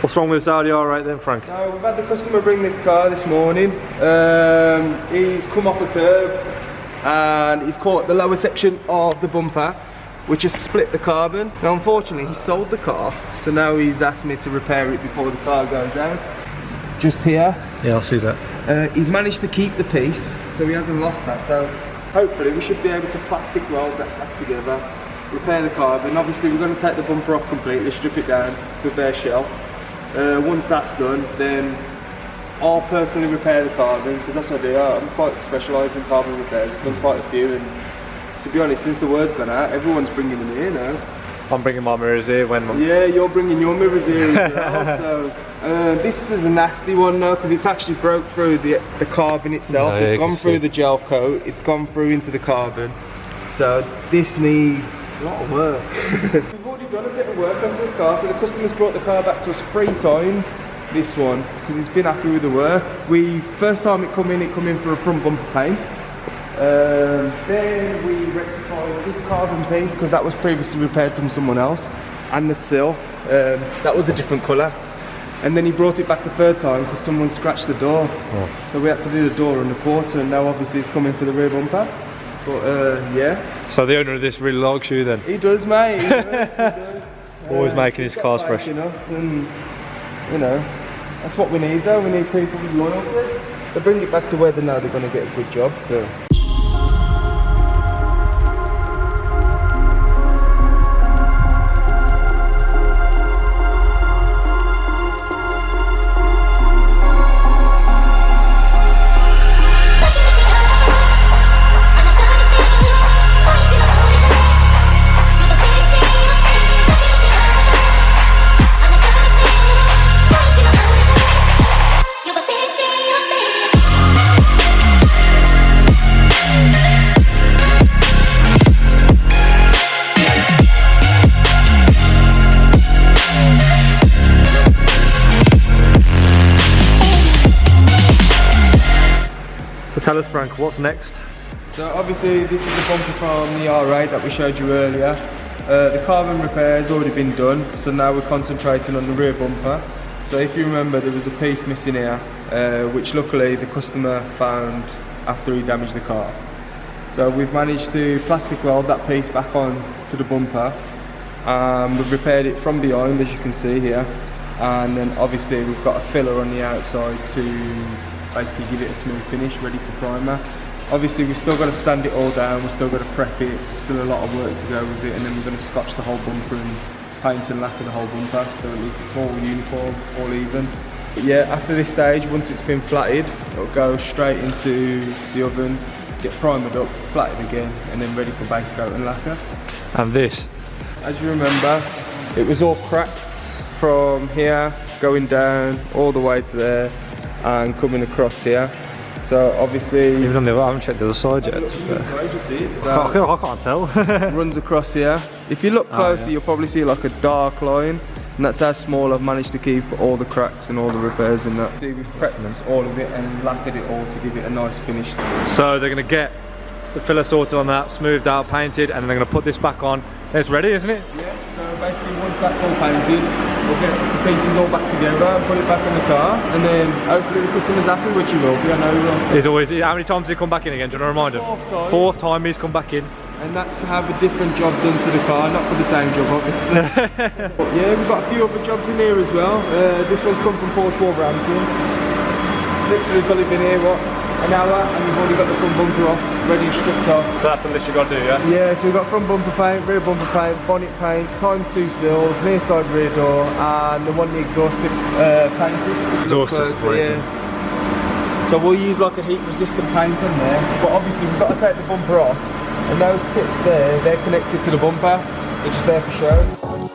What's wrong with this Audi R8 then, Frank? So we've had the customer bring this car this morning. He's come off the curb and he's caught the lower section of the bumper, which has split the carbon. Now unfortunately he sold the car, so now he's asked me to repair it before the car goes out. Just here. Yeah, I'll see that. He's managed to keep the piece, so he hasn't lost that. So hopefully we should be able to plastic weld that back together, repair the carbon. Obviously we're going to take the bumper off completely, strip it down to a bare shell. Once that's done, then I'll personally repair the carbon, because that's what I do. I'm quite specialised in carbon repairs. I've done quite a few, and to be honest, since the word's gone out, everyone's bringing them here now. I'm bringing my mirrors here when... Yeah, you're bringing your mirrors here as well. So, this is a nasty one now, because it's actually broke through the carbon itself. No, So it's gone through the gel coat, it's gone through into the carbon. So this needs a lot of work. We've already done a bit of work onto this car, so the customer's brought the car back to us 3 times, this one, because he's been happy with the work. First time it come in for a front bumper paint. Then we rectified this carbon piece, because that was previously repaired from someone else, and the sill, that was a different colour. And then he brought it back the 3rd time because someone scratched the door. Oh. So we had to do the door and the quarter, and now obviously it's coming for the rear bumper. But yeah. So the owner of this really likes you then? He does, mate. He does. Always making his cars fresh. Us, and you know, that's what we need though. We need people with loyalty. They bring it back to where they know they're going to get a good job. So. Tell us, Frank, what's next? So obviously this is the bumper from the R8 that we showed you earlier. The carbon repair has already been done, so now we're concentrating on the rear bumper. So if you remember, there was a piece missing here, which luckily the customer found after he damaged the car. So we've managed to plastic weld that piece back on to the bumper. We've repaired it from behind, as you can see here, and then obviously we've got a filler on the outside to basically give it a smooth finish, ready for primer. Obviously we've still got to sand it all down, we've still got to prep it, there's still a lot of work to go with it, and then we're going to scotch the whole bumper and paint and lacquer the whole bumper, so at least it's all uniform, all even. But yeah, after this stage, once it's been flatted, it'll go straight into the oven, get primered up, flatted again, and then ready for base coat and lacquer. And this? As you remember, it was all cracked from here, going down all the way to there, and coming across here. So obviously, even on the other, I haven't checked the other side yet. I can't tell. Runs across here. If you look closer, yeah, you'll probably see like a dark line, and that's how small I've managed to keep all the cracks and all the repairs in that. See, we've prepped all of it and lacquered it all to give it a nice finish. So they're going to get the filler sorted on that, smoothed out, painted, and then they're going to put this back on. It's ready, isn't it? Yeah. So basically, once that's all painted, we'll get the pieces all back together and put it back in the car, and then hopefully the customer's happy, which he will be. I know he will. He's always. How many times did he come back in again? Do you want to remind him? 4th time. 4th time he's come back in. And that's to have a different job done to the car, not for the same job, obviously. Yeah, we've got a few other jobs in here as well. This one's come from Porsche Wolverhampton. Literally, it's only been here, what, an hour, and we've already got the front bumper off, ready and stripped off. So that's the list you've got to do, yeah? Yeah, so we've got front bumper paint, rear bumper paint, bonnet paint, timed 2 sills, near side rear door, and the one the exhaust tips painted. Exhaust tips, yeah. So we'll use like a heat resistant paint on there, but obviously we've got to take the bumper off, and those tips there, they're connected to the bumper, they're just there for show.